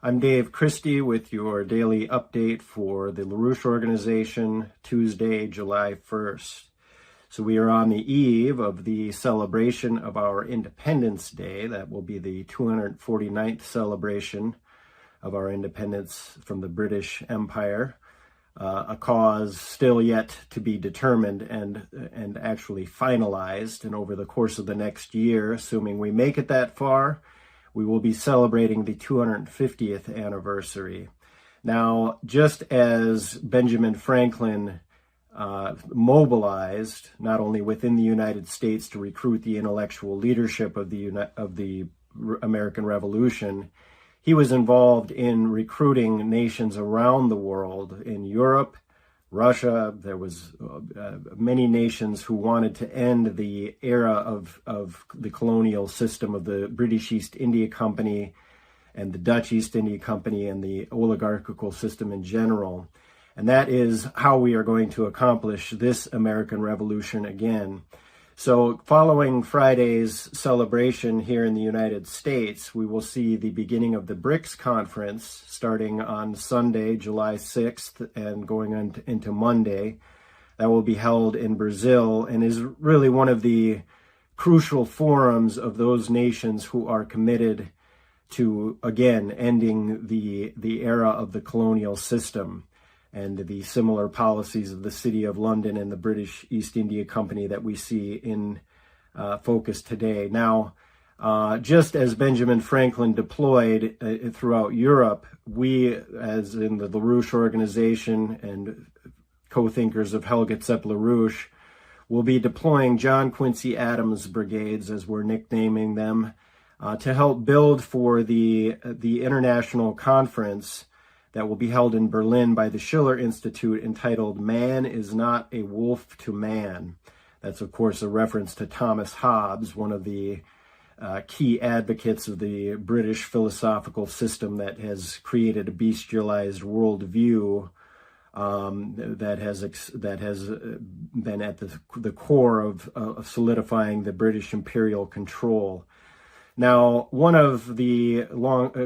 I'm Dave Christie with your daily update for the LaRouche organization, Tuesday, July 1st. So we are on the eve of the celebration of our Independence Day. That will be the 249th celebration of our independence from the British Empire, a cause still yet to be determined and actually finalized. And over the course of the next year, assuming we make it that far, we will be celebrating the 250th anniversary. Now, just as Benjamin Franklin mobilized, not only within the United States to recruit the intellectual leadership of the American Revolution, he was involved in recruiting nations around the world, in Europe, Russia. There was many nations who wanted to end the era of the colonial system of the British East India Company and the Dutch East India Company and the oligarchical system in general. And that is how we are going to accomplish this American Revolution again. So following Friday's celebration here in the United States, we will see the beginning of the BRICS conference starting on Sunday, July 6th, and going on into Monday. That will be held in Brazil and is really one of the crucial forums of those nations who are committed to, again, ending the era of the colonial system and the similar policies of the City of London and the British East India Company that we see in focus today. Now, just as Benjamin Franklin deployed throughout Europe, we, as in the LaRouche organization and co-thinkers of Helga Zepp LaRouche, will be deploying John Quincy Adams brigades, as we're nicknaming them, to help build for the international conference that will be held in Berlin by the Schiller Institute, entitled "Man is Not a Wolf to Man." That's, of course, a reference to Thomas Hobbes, one of the key advocates of the British philosophical system that has created a bestialized worldview that has been at the core of solidifying the British imperial control. Now, one of the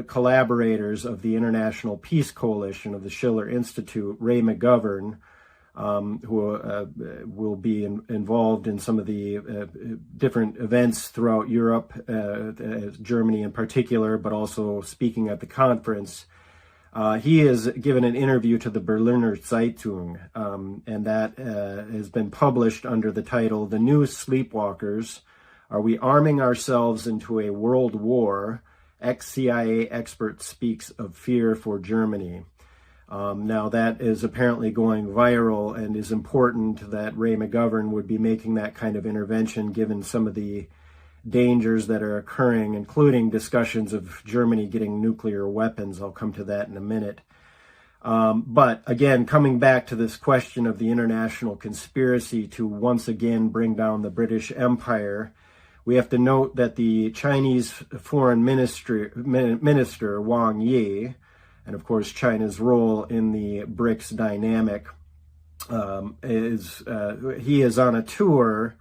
collaborators of the International Peace Coalition of the Schiller Institute, Ray McGovern, who will be involved in some of the different events throughout Europe, Germany in particular, but also speaking at the conference, he has given an interview to the Berliner Zeitung, and that has been published under the title, "The New Sleepwalkers. Are we arming ourselves into a world war? Ex-CIA expert speaks of fear for Germany." Now, that is apparently going viral and is important that Ray McGovern would be making that kind of intervention given some of the dangers that are occurring, including discussions of Germany getting nuclear weapons. I'll come to that in a minute. But again, coming back to this question of the international conspiracy to once again bring down the British Empire, we have to note that the Chinese foreign minister Wang Yi, and of course China's role in the BRICS dynamic, he is on a tour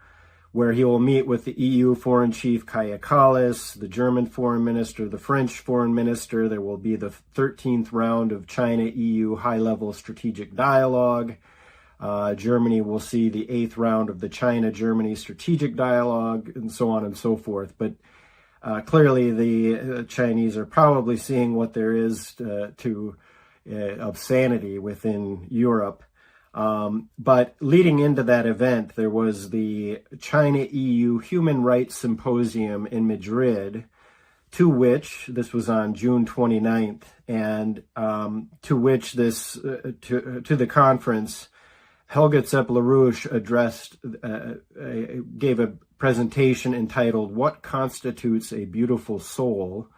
where he will meet with the EU foreign chief Kaja Kallas, the German foreign minister, the French foreign minister. There will be the 13th round of China-EU high-level strategic dialogue. Germany will see the 8th round of the China-Germany strategic dialogue, and so on and so forth. But clearly the Chinese are probably seeing what there is of sanity within Europe. But leading into that event, there was the China-EU Human Rights Symposium in Madrid, to which, this was on June 29th, and to which to the conference, Helga Zepp LaRouche gave a presentation entitled "What Constitutes a Beautiful Soul?"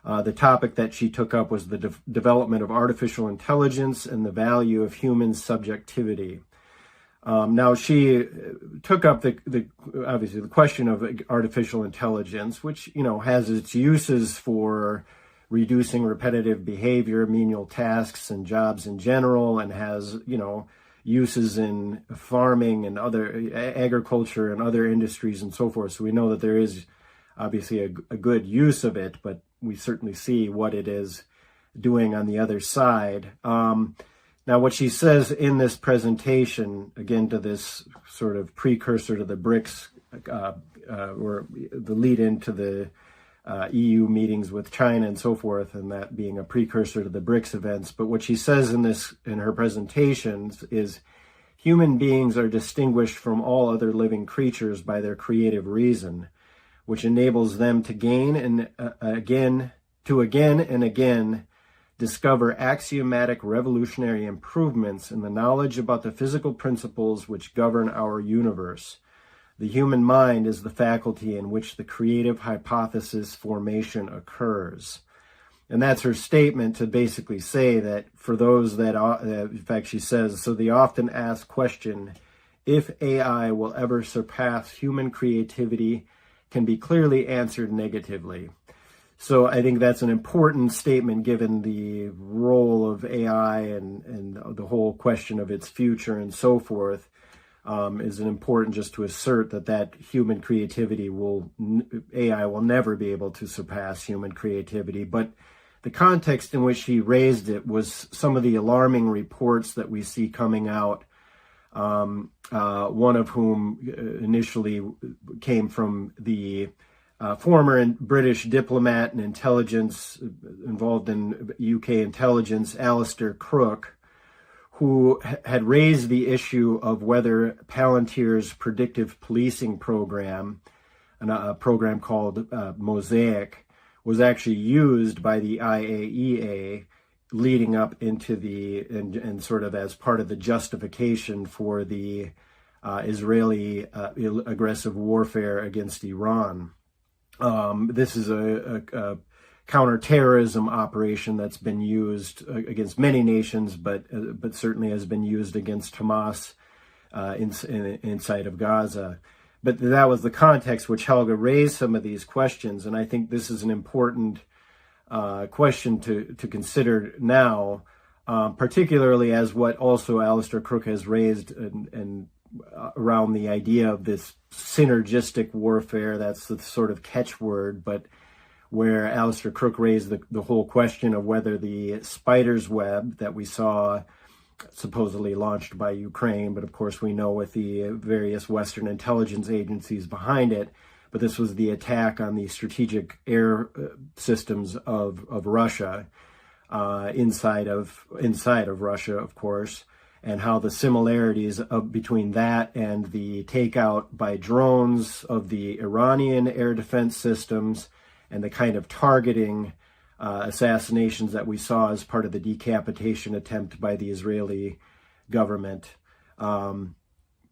The topic that she took up was the development of artificial intelligence and the value of human subjectivity. Now, she took up obviously the question of artificial intelligence, which, has its uses for reducing repetitive behavior, menial tasks, and jobs in general, and has, uses in farming and other agriculture and other industries and so forth. So we know that there is obviously a good use of it, but we certainly see what it is doing on the other side. Now, what she says in this presentation, again, to this sort of precursor to the BRICS, or the lead into the EU meetings with China and so forth, and that being a precursor to the BRICS events. But what she says in her presentations is, human beings are distinguished from all other living creatures by their creative reason, which enables them to again and again discover axiomatic revolutionary improvements in the knowledge about the physical principles which govern our universe. The human mind is the faculty in which the creative hypothesis formation occurs. And that's her statement to basically say that for those that, in fact, she says, so the often asked question, if AI will ever surpass human creativity, can be clearly answered negatively. So I think that's an important statement given the role of AI and the whole question of its future and so forth. Is an important just to assert that human creativity AI will never be able to surpass human creativity. But the context in which he raised it was some of the alarming reports that we see coming out, one of whom initially came from the former British diplomat and intelligence involved in UK intelligence, Alistair Crooke, who had raised the issue of whether Palantir's predictive policing program, a program called Mosaic, was actually used by the IAEA leading up into and sort of as part of the justification for the Israeli aggressive warfare against Iran. This is a counterterrorism operation that's been used against many nations, but certainly has been used against Hamas inside of Gaza. But that was the context which Helga raised some of these questions, and I think this is an important question to consider now, particularly as what also Alistair Crooke has raised and around the idea of this synergistic warfare. That's the sort of catchword, but where Alistair Crooke raised the whole question of whether the spider's web that we saw supposedly launched by Ukraine, but of course we know with the various Western intelligence agencies behind it, but this was the attack on the strategic air systems of Russia, inside of Russia, of course, and how the similarities between that and the takeout by drones of the Iranian air defense systems and the kind of targeting assassinations that we saw as part of the decapitation attempt by the Israeli government.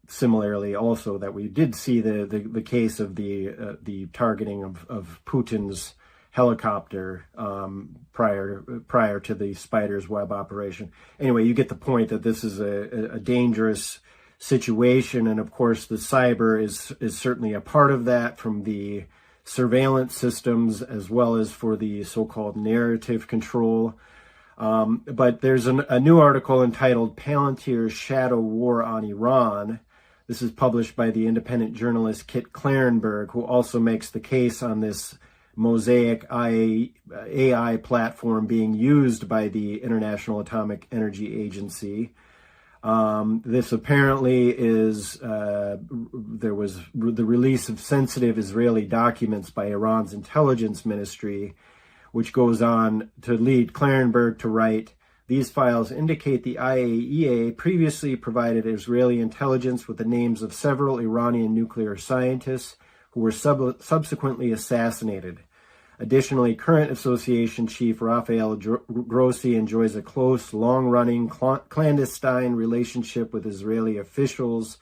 Similarly, also that we did see the case of the targeting of Putin's helicopter prior to the spider's web operation. Anyway, you get the point that this is a dangerous situation, and of course the cyber is certainly a part of that, from the surveillance systems as well as for the so-called narrative control. But there's a new article entitled Palantir's Shadow War on Iran. This is published by the independent journalist Kit Klarenberg, who also makes the case on this Mosaic AI platform being used by the International Atomic Energy Agency. This apparently is, there was the release of sensitive Israeli documents by Iran's intelligence ministry, which goes on to lead Klarenberg to write, these files indicate the IAEA previously provided Israeli intelligence with the names of several Iranian nuclear scientists who were subsequently assassinated. Additionally, current association chief Rafael Grossi enjoys a close, long-running, clandestine relationship with Israeli officials.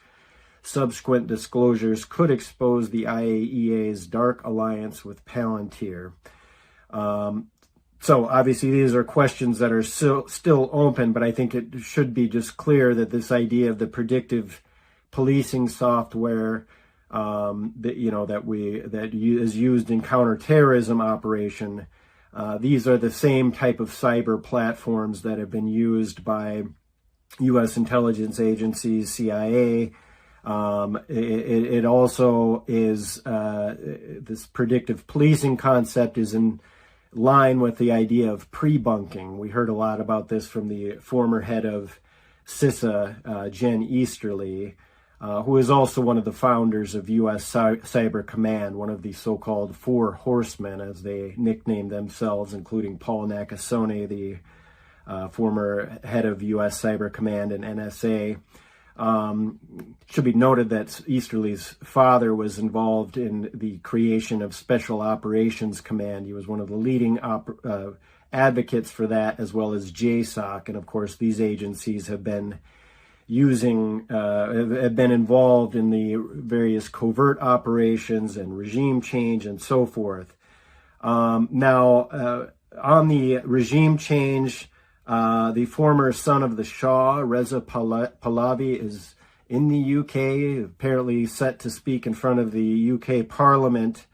Subsequent disclosures could expose the IAEA's dark alliance with Palantir. So obviously these are questions that are still open, but I think it should be just clear that this idea of the predictive policing software that is used in counterterrorism operation. These are the same type of cyber platforms that have been used by U.S. intelligence agencies, CIA. It also is this predictive policing concept is line with the idea of pre-bunking. We heard a lot about this from the former head of CISA, Jen Easterly, who is also one of the founders of U.S. Cyber Command, one of the so-called Four Horsemen, as they nicknamed themselves, including Paul Nakasone, the former head of U.S. Cyber Command and NSA. Should be noted that Easterly's father was involved in the creation of Special Operations Command. He was one of the leading advocates for that, as well as JSOC. And of course, these agencies have been have been involved in the various covert operations and regime change and so forth. Now, on the regime change, the former son of the Shah, Reza Pahlavi, is in the UK, apparently set to speak in front of the UK Parliament,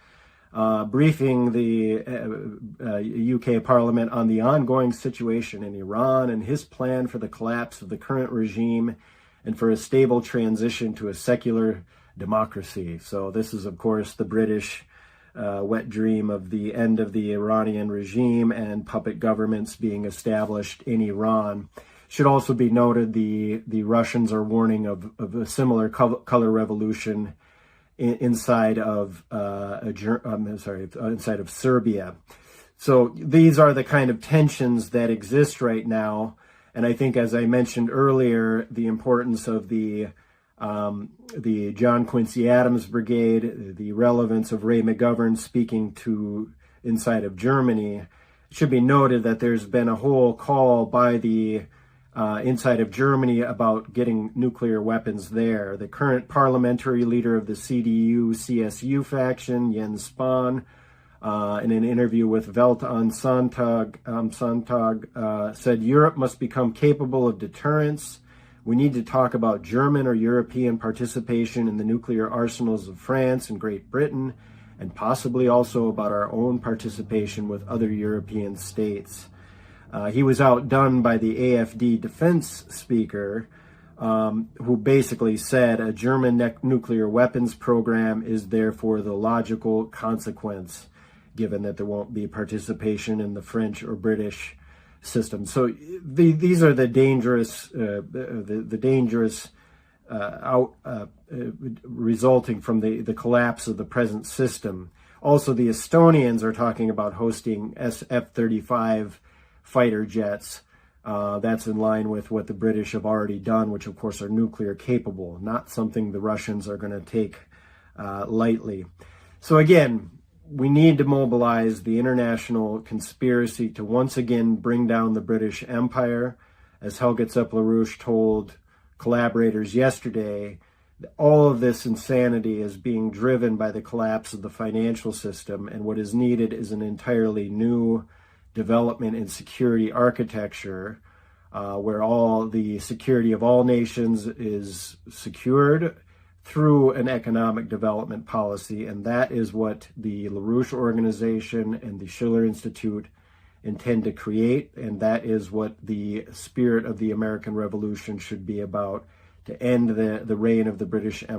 briefing the UK Parliament on the ongoing situation in Iran and his plan for the collapse of the current regime and for a stable transition to a secular democracy. So this is, of course, the British wet dream of the end of the Iranian regime and puppet governments being established in Iran. Should also be noted the Russians are warning of a similar color revolution inside of inside of Serbia. So these are the kind of tensions that exist right now, and I think, as I mentioned earlier, the importance of the John Quincy Adams Brigade, the relevance of Ray McGovern speaking to inside of Germany. It should be noted that there's been a whole call by the inside of Germany about getting nuclear weapons there. The current parliamentary leader of the CDU-CSU faction, Jens Spahn, in an interview with Welt am Sonntag, said Europe must become capable of deterrence. We need to talk about German or European participation in the nuclear arsenals of France and Great Britain, and possibly also about our own participation with other European states. He was outdone by the AfD defense speaker, who basically said a German nuclear weapons program is therefore the logical consequence, given that there won't be participation in the French or British system. So these are the dangerous, resulting from the collapse of the present system. Also, the Estonians are talking about hosting F-35 fighter jets. That's in line with what the British have already done, which of course are nuclear capable, not something the Russians are going to take lightly. So again, we need to mobilize the international conspiracy to once again bring down the British Empire. As Helge Zepp-LaRouche told collaborators yesterday, all of this insanity is being driven by the collapse of the financial system, and what is needed is an entirely new development and security architecture where all the security of all nations is secured through an economic development policy, and that is what the LaRouche Organization and the Schiller Institute intend to create, and that is what the spirit of the American Revolution should be about, to end the reign of the British Empire.